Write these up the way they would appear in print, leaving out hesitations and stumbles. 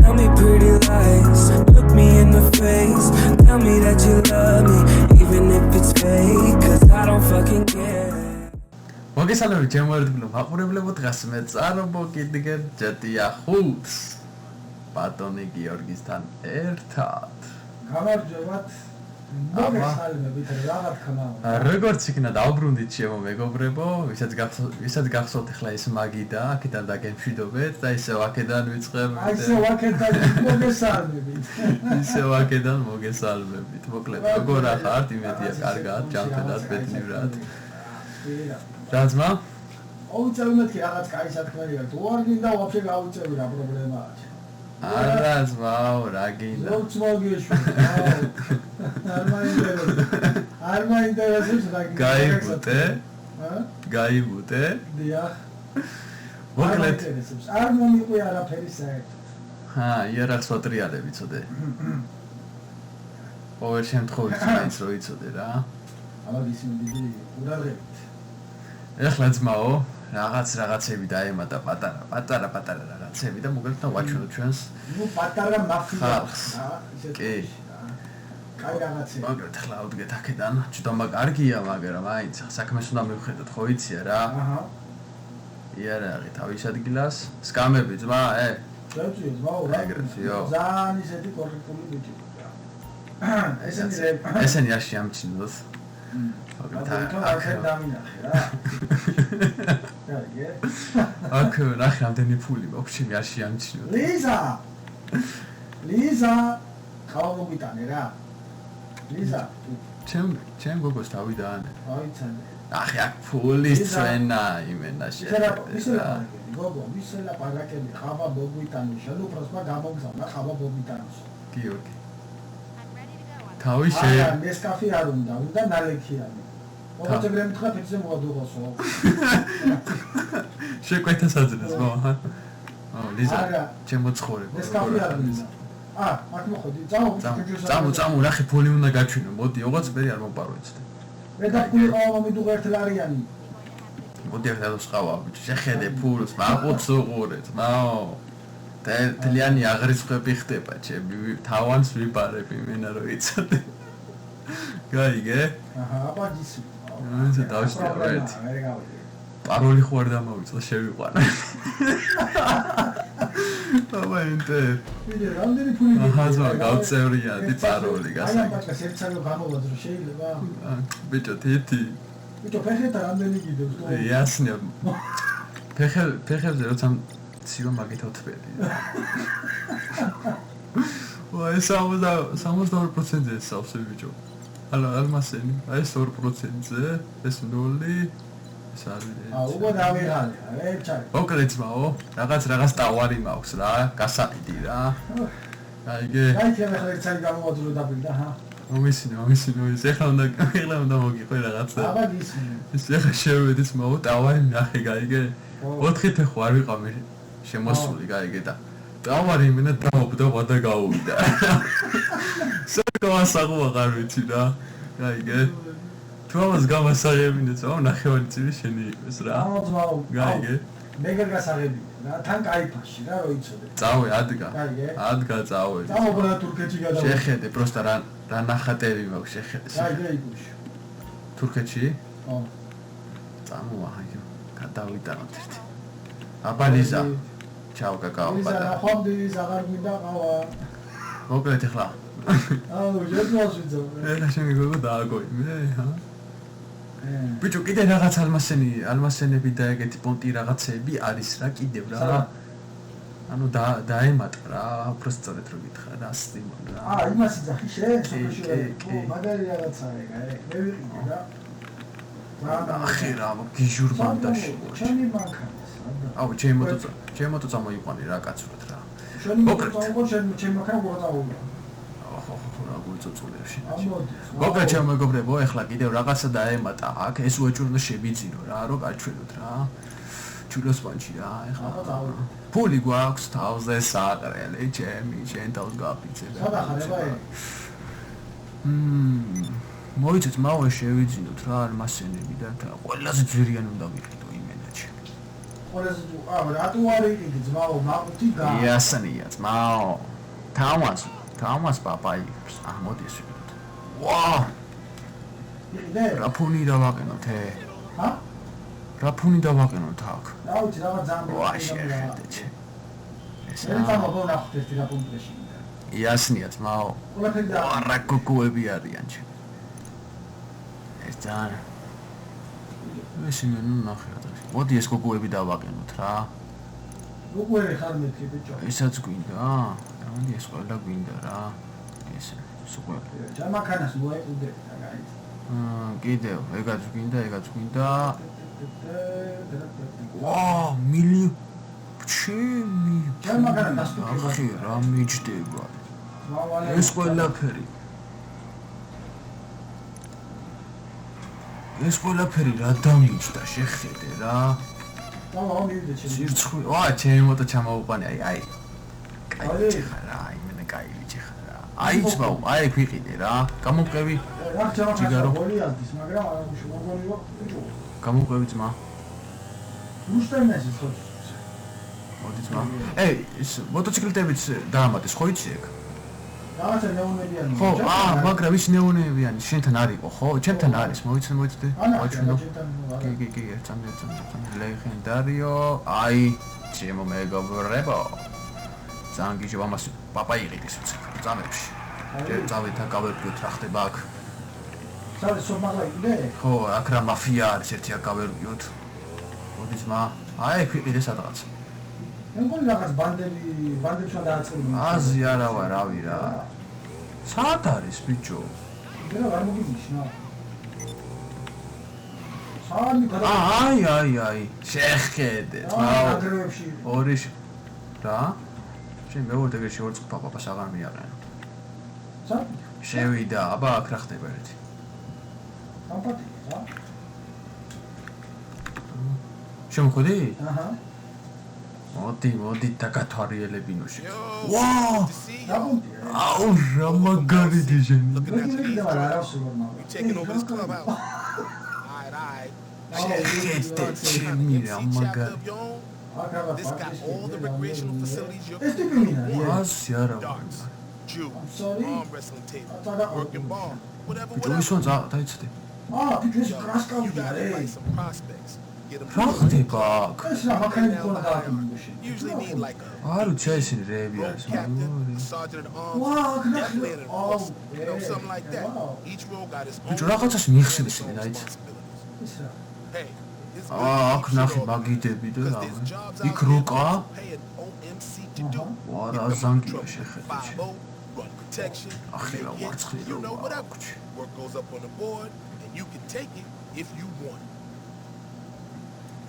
Tell me pretty lies, look me in the face. Tell me that you love me, even if it's fake, cause I don't fucking care. მოგესალმებით ჩემო ერთგულო მაყურებლებო, დღეს მე წარობო კიდგენ ჯეტია 5-ს ბატონი გიორგისთან ერთად. გამარჯვებათ. მოგესალმებით, რა თქმა უნდა. როგორც იქნა დავბრუნდით ჩემო მეგობრებო, ვისაც გახსოვთ ახლა ეს მაგიდა, აქედან დაგემშვიდობეთ და ისევ აქედან ვიწყებთ. ისევ აქედან მოგესალმებით. ისევ აქედან მოგესალმებით. მოკლედ, როგორ ახართ? იმედია კარგად, ჯანმრთელად, ბედნიერად. Razma? აუწევი მეთქი რაღაც კაი საქმეა. თუ არ გინდა ვაფშე გაუწევი რა პრობლემაა. Razma, რა გინდა? ლოც მოგეშვი. არ მაინტერესებს რა გინდა. გაიბუტე? გაიბუტე? დიახ. მოკლედ. არ მომიყვი არაფერი საერთოდ. იარაღს ვატრიალები ცოდე. ყოველ შემთხვევაში მაინც რო იცოდე რა. ამას დიდი ურაღებით. ეხლა ძმაო, რაღაცები დაემატა პატარა რაღაცები და მოგეთ ვაჩვენო ჩვენს. ნუ პატარა მაფია. კი. კაი რაღაცები. მოგეთ ახლა ავდგეთ აქედან. ჩუდობა კარგია, მაგრამ მაინც საქმეს უნდა მივხედოთ, ხო იცია რა. იარაღი თავის ადგილას, სკამები ძმა, შეუძლია ძმაო რა. ძალიან ისეთი კორექტული ბიჭი. ესენი არ შეამჩნიოთ. აქ ნახე რამდენი ფული მაქვს, ჩემი არ შეამჩნიოთ. ლიზა ხავა მოგიტანე რა. ლიზა ჩემ გოგოს დავიდაანე. აიცანე. ნახე აქ ფულის წვენა იმენა შეხედა. გოგო, მისელა პარაკები ხავა მოგიტანე, შენუბროსმა გამოგზავნა ხავა მოგიტანოს. გიორგი. თავის ნესკაფე არ უნდა ნალექიანი. ოღონდ მითხრა ფიცე მოვადუღოსო. შეკვეთა საძნეს მო, ლიზა, ჩემო ცხოვრება. ნესკაფე არ უნდა. აქ მოხდი, წამო, ნახე ფული უნდა გაჩვინო. მოდი, ოღონდ მე არ მოპარო იცით. მე და ფული ყავა მიდუღა 1 ლარიანი. მოდი ახლა დავსყავა, ბიჭი, შეხედე ფულს, მაყუც უყურეთ, მაო. თლიანი აღრიცხვები ხდება, ჩემი თავანს ვიპარებ იმენა რო იცოდე. გაიგე? აბაჯის. ესე დავშტია ერთი. პაროლი ხო არ დამოვიწყო, შევიყვანა. აბა ინტერ. ვიდე რამდენი ფული ახლა გავწევრიანდი პაროლი გასაგებია. აი ბაჭკა სერცალო გამოვაძრო შეიძლება? ბიჭო, თითი. ბიჭო, ფეხეთა რამდენი გიდევს? იასნია. ფეხებზე როცა ციო მაგეთავთბები. ვაი 62%-ზე სავსე ბიჭო. ალმასენი, აი 2%-ზე, ეს 0, ეს არის. უკვე დავიღალე, ეჩარი. მოკლედ მაო, რაღაც ტავარი მაქვს რა, გასაყიდი რა. აიგე. აი ჩემ ახლა ერთსალი გამოვაძრო დაბილდა, მომისინო, ის ეხლა უნდა მოგიყვე რაღაცა. აბა გისმინე. ეს ეხლა შევედის მაო, ტავარი ნახე, გაიგე. 4 ფეხო არ ვიყავ შემოსული, გაიგე და ტავარი იმენა დაობდა ვადა გაუვიდა. საკავასაღო აღარ ვიცი რა. გაიგე. თუ ამას გამასაღებინე, ნახევარი წილი შენი იყოს რა. გაიგე. მეგერ გასაღებინე რა, თან кайფაში რა, რო იცოდე. წავე ადგა. ადგა წავე. წავებრა თურქეთში გადავედი. შეხედე, პროსტა რა ნახატები მაქვს, შეხედე. გაიგე იგუში. თურქეთში? ხო. წამოაჰაიო, გადავიტანოთ ერთი. აბა ლიზა. ჩაო კაკაო პატარა. ლიზა, ხომდის აღარ გვინდა ყავა. მოკლედ ახლა. ჯერმოს ვიძო. და შენი გოგო დააგოი მე, ბიჭო, კიდე რაღაც ალმასენები და ეგეთი პონტი რაღაცები არის რა კიდევ რა. ანუ დაემატა რა, უბრალოდ რო გითხრა რა, სტიმონ რა. იმას იძახი შე? მაგარი რაღაცაა ეგ, მე ვიყიდე რა. ახე რა, გიჟურ ბანდაში. ჩემი მანქანა. აუ, ჩემო წამოიყვანი რა კაცურად რა. შენი მოგწაუყო, ჩემი მანქანა გოწაულა. რა გულწოწულია შენაში. მოკლედ ჩემო მეგობრებო, ეხლა კიდევ რაღაცა დაემატა აქ, ეს უეჭურნა შევიძინო რა, რომ გაჩვენოთ რა. ჩულოს პანჩი რა, ეხლა. ფული გვაქვს თავზე საყრელი, შენ თავს გაფიცებ. სადახარება ეგ. მოიცეთ მაო შევიძინოთ რა, მასენები და ყველაზე ძვირიანი უნდა ვიყიდო იმენაჩი. ყველაზე რატო არ იყიდი ძმაო მაყუთი გა იასანია ძმაო თამას პაპაიებს მოდი ეს ვიყიდოთ ვა იყიდე რა ფონი დავაყენოთ ჰა რა ფონი დავაყენოთ აქ რა ვიცი რაღაც ძამბი ვა შეხედე ეს რა მოგონახთ ერთი რა პუნქტში იასნია ძმაო ყველაფერი და რა გოგოები არიან ჩემ ეს ძალიან ეს იმენო ნახე რა მოდი ეს გოგოები დავაყენოთ რა გოგოები ხარ მეთქი ბიჭო ესაც გვინდა მოდი ეს ყველა გვინდა რა ესე სულ ჯამაქანას მოეყუდე და გაიც კიდევ ეგაც გვინდა ვა მილიონი ჩემი ჯამაქანა დასტუქება ახი რა მიჯდება ეს ყველაფერი რა დამიჯდა შეხედე რა დავა მივიდე ჩემი სირცხული ვა ჩემი მოტა ჩამაუყანე აი კაი ხარა აი მე კაი ვიჭი ხარა აი ძმაო აი ვიყიდე რა გამომყევი რა ჯამაქანა გოლიადის მაგრამ არ მოგონიო გამომყევი ძმა რუსტემეს ხო მოდი ძმა ეს მოტოციკლეტებიც დაამატეს ხო იცი ეგ რაღაცა ნეონებიანი ხო მაგრამ ის ნეონებიანი შენთან არისო ხო ჩემთან არის მოიცდე ვაჩვენო კი ერთამდე ლეგენდარიო აი ჩემო მეგობრებო ზანგიჟო ამას პაპა იყიდეს ძამებში ძავით აკავერგოთ რა ხდება აქ სად სომაღლა იყიდე ხო აქ რა მაფია არის ერთი აკავერგოთ მოდი ძმა აი იყიდეს სადღაც მე მგონი რაღაც ბანდებს უნდა დააწყებინო აზი არა ვარ რავი რა საათ არის ბიჭო მე არ მოგინიშნა საანი გადა აი შეხედე აგროვებში ორი რა შენ მეორე ეგრე ორ პაპას აღარ მიაყენო სად შევიდა აბა აქ რა ხდება ერთი სამპათი რა შემოხვედი აჰა მოდი დაგათვალიერებინო შე ვა აუ რა მაგარი დიჟენი This got all the recreational facilities you're ას არა Jew, arm wrestling table, working bar, whatever, ჯუის ვან დაიცდე ფიქრეს You კრასკავი gotta არა like some prospects. Get them. რა ხდება აქ ეს რა მაქანები ყოლა დააკმში Usually need like a არ ვიცი ესენი რეები road არის captain, a sergeant at arms, Wow, definitely an oh, enforcer. You know, yeah, something like that. wow. Each role got its own. ბიჭო რაღაცას მიხსნის and its own დაიც responsibilities. ეს რა Hey, it's good აქ to keep ნახე shit all მაგიდები და because there's jobs იქ out როკა there that pay an OMC to do. ვა რა Get them in ზანგია trouble. შეხედე 5-0, run protection, ახი რა make hits, მარცხნივ you know, როა whatever. Work goes up on the board, and you can take it if you want.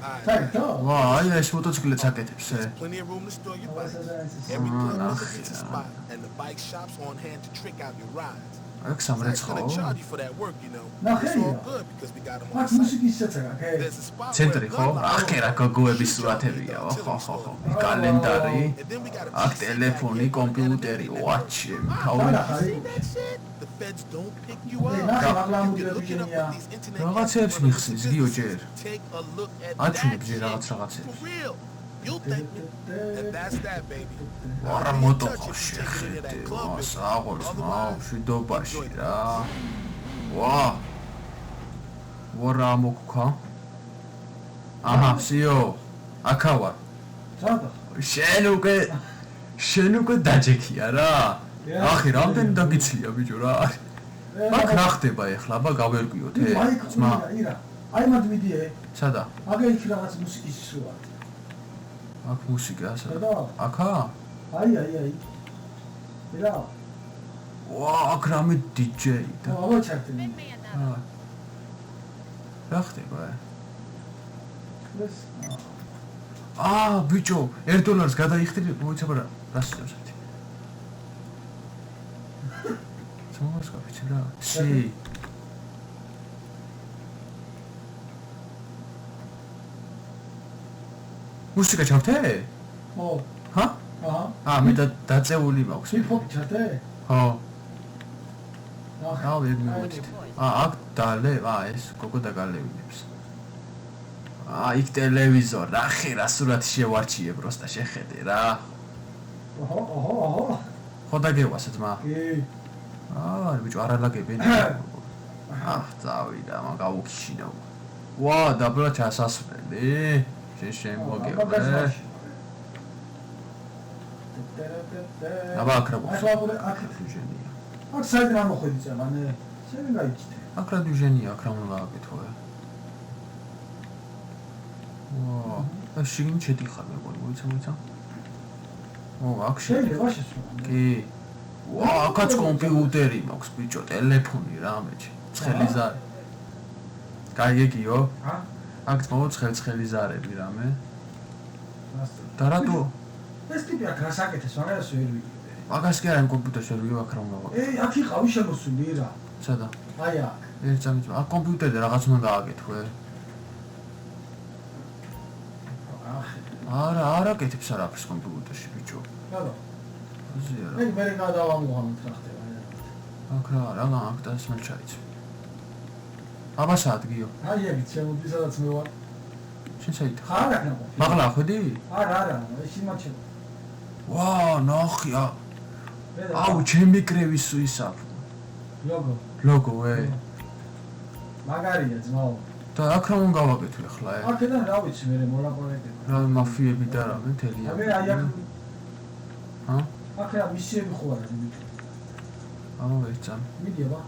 Alright, საერთო ვა აი ეს მოტოციკლებს აკეთებს plenty of room to store your bike. ეს Every club nah, has a pizza yeah. spot, and the bike shops on hand to trick out your rides. აქ It's სამრეცხაო gonna charge you for that work, you know. Nah, It's hey, all yeah. good because we got them on მაგ the site. მუსიკის შეცაგა კე There's a spot ცენტრი where ხო gun lounge ახე რა გოგოების სურათებია ხო კალენდარი and then we got a აქ PC ტელეფონი back here. კომპიუტერი ვაჩი და თავი ხარი That shit, the feds don't pick you up. Hey, nah, You nah, nah, can nah, look it up nah, with these internet რაღაცებს cafes, მიხსნის, გიო ჯერ. Take a look at აჩვენებ that ჯერ shit. რაღაცებს. For real. You'll thank me. And that's that, baby. არა Be in მოტო touch ხო if you take it into შეხედე that club მას business. აღორს მაო Otherwise, შვიდობაში enjoy რა ვა რა მოგქა აჰა სიო აქა ვარ სადა შენ უკვე დაჯექია რა ახი რამდენი დაგიცლია ბიჭო რა აქ რა ხდება ეხლა აბა გავერკვიოთ ძმა აი მათ ვიდიე სადა აგე იქ რაღაც მუსიკის სულა აქ მუსიკა სადა აქა აი რა ვა აქ რამე დიჯეი და აბა ჩართენი რა ხდება ეს ბიჭო $1 გადაიხდები მოიცაბა რა სიტყვას ერთი ცოტა გავიცი რა სი მუსიკა ჩავთე ო ჰა აჰა მე დაწეული მაქვს ჰიპ-ჰოპ ჩართე ხო ახლა ვერ მივეცით აქ დალე ეს გოგო დაგალევინებს იქ ტელევიზორ რა ხერა სურათი შევარჩიე პროსტა შეხედე რა ოჰო ხო დაგევასე ძმა კი ბიჭო არ ალაგებენ წავიდა მაგ გავუქიშინო ვა დაბლა ჩასასვლელი შენ მოგევა აბა აკრა დუჟენია აქ საერთოდ არ მოხვედი წამანე შენ გაიჩნდა აკრა დუჟენია აკრა უნდა აკეთო ვა შიგნით შედიხარ მეგონი მოიცა აქ შეიძლება შესვლა კი ვა აქაც კომპიუტერი მაქვს ბიჭო ტელეფონი რამეჩი ცხელი ზარი გაიგიო აქ ცხელი ზარები რამე და რატო ეს ტიპი აქ რასაკეთეს მაგას ვერ ვიგებ მაგას კი არა კომპიუტერში ვერ ვიგებ აქ რა უნდა აქ იყავი შემოსული რა სადა აი აქ ერთ წამით აქ კომპიუტერი რაღაც უნდა გააკეთო არა კეთებს არაფერს კომპიუტერში ბიჭო რა ზია რა მე გადავამოღამთ რა ხდება აქ რა აქ და სმელ ჩაიც აბა საადგიო აი ეგ შემოდი სადაც მე ვარ შენ საით ხარ აქ მაღლა ხვედი არა ეს იმაჩე ვა ნახია აუ ჩემი კრევის სუისა ლოგო მაგარია ძმაო და აქ რა უნდა გავაკეთო ახლა აქედან რა ვიცი მე მოლაპარაკებ რა მაფიები და რა მე თელია მე აი აქ ჰა აქ რა მისიები ხო არა ერთსა მიდიება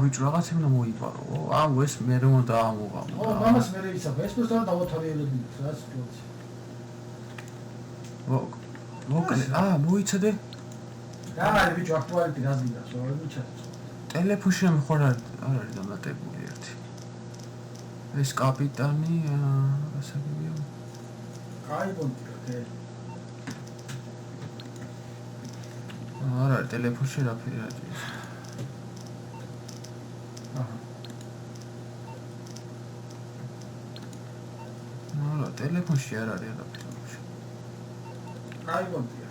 ბიჭო რაღაც უნდა მოიპარო ეს მე რომ დაამოღამო მამას მე ისაფ ეს просто დავოთორიელები რა სიტუაცია მოკლე მოიცადე რა არის ბიჭო აქტუალიტი რას გინდას რა მიჩათო ტელეფონში მე ხარ არ არის დამატებული ერთი ეს კაპიტანი ასაგებია კაი პონტიკა არა ტელეფონში რაფერი არის არა ტელეფონში არ არის არაფერი კაი პონტიკა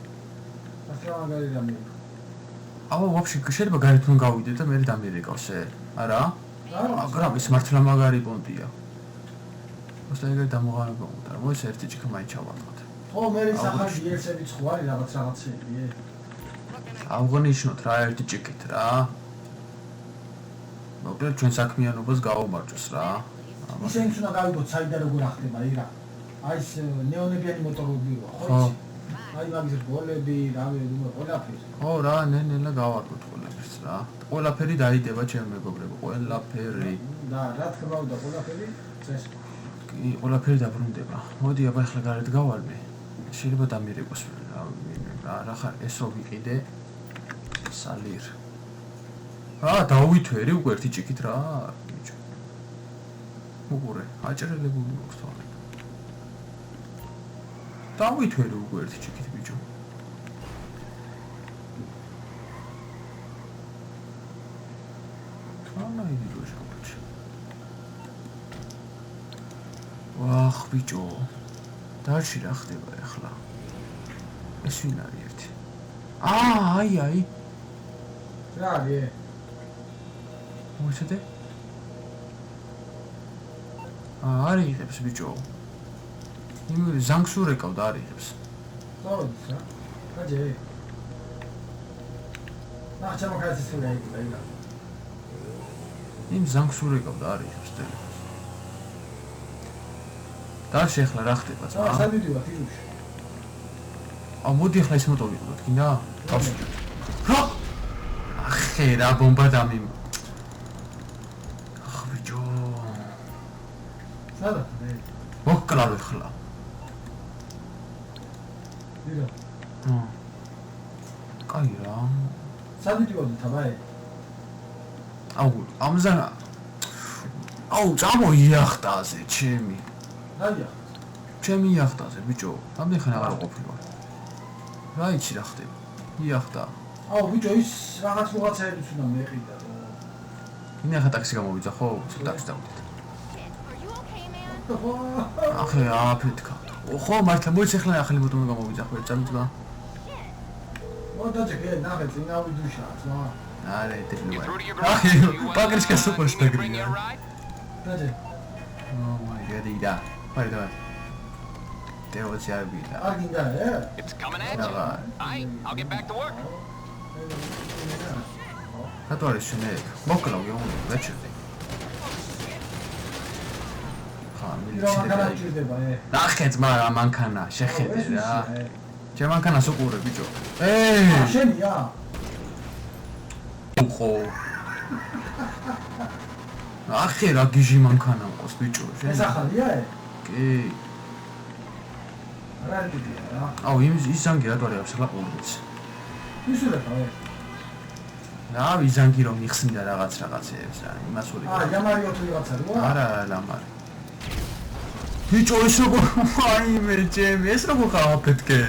ასრა მაგარი რამე вообще შეიძლება გარეთ უნდა გავიდე და მე დამიერეკავს არა მაგრამ ეს მართლა მაგარი პონტია просто ეგრე დამოღარება უნდა რომ ეს ერთი ჭიქა მაინც ჩავატყოთ ხო მე სახალხი ერთები ხო არის რაღაცები აღნიშნოთ რა ერთი ჭიქით რა მოკლედ ჩვენ საქმიანობას გავუმარჯოს რა ისენიც უნდა გავიგოთ საიდან როგორ ახდება ირა აი ეს ნეონებიანი მოტორები ხო აი მაგის ბოლები რავი ყველაფერი ხო რა ნელა გავარკვევთ ყველაფერს რა ყველაფერი დაიდება ჩემ მეგობრებო ყველაფერი და რა თქმა უნდა ყველაფერი წეს კი ყველაფერი დაბრუნდება მოდი აბა ახლა გარეთ გავარდე შეიძლება დამირეკოს რა ხარ ეს რო ვიყიდე სალირ დაუვითვერი უკვე ერთი ჭიქით რა ბიჭო უყურე აჭრელებული მოხს თვალე დაუვითვერი უკვე ერთი ჭიქით ბიჭო თანაიდი როჟავაჩი ვახ ბიჭო დარში რა ხდება ახლა ეს ვინ არის ერთი აი რა არის მოიცადე არის იღებს ბიჭო იმ ზანგს ურეკავ და არიღებს სწორედ რა გაჯე ნახჩამო კაცის რა იქნება იმ ზანგს ურეკავ და არიღებს ტელეფონს დარში ახლა რა ხდება ძმა სადიდივა თირუში მოდი ახლა ის მოტოვიყოთ გინდა რა ახე რა ბომბა დამიმ ბიჭო სადა მოკლავ ახლა დირო კაი რა სადიდივა თაბაე ამზანა წამოიახტაზე ჩემი აია ჩემი იახტაზე ბიჭო ამდენ ხან აღარ ყოფილა რა იცი რა ხდება იახტა ბიჭო ის რაღაცებიც უნდა მეყიდა ინე ხა ტაქსი გამოვიძა ხო ტაქსი დავდით ახლა აფეთქა ხო მართლა მოიცა ახლა ახალი ბოტონი გამოვიძა ხო წამიწვა მოდაჭე ნახე წინა ვიდუშა ზა არა ეთლუა პაკრიშკა სუპერსტაგრია დაჯე. Oh my god, იდა. Πάρε τώρα. დევოც არ ვიდა. არ გინდა რა? It's coming at you. I'll get back to work. რატო არის შენ? მოკლა გეუბნები, რა ჩერდი? ხა, მანქანა ჭირდება, ნახე ძმა რა მანქანა, შეხედე რა. ჩემ მანქანას უყურე ბიჭო. შენია? ხო. ახე რა გიჟი მანქანა მყავს ბიჭო, შენ. ეს ახალია? კი. რა გიდია რა? აუ ის ზანგი რატო არის ახლა ყურიც? ისურება რა ვიზანგი რომ მიხსნიდა რაღაცეებს რა, იმას ვური. ჟამარი ოთი რაღაცა რა? არა, ლამარი. ბიჭო ეს როგორ აი მე ჩემი ეს როგორ ხარ აფეთქე?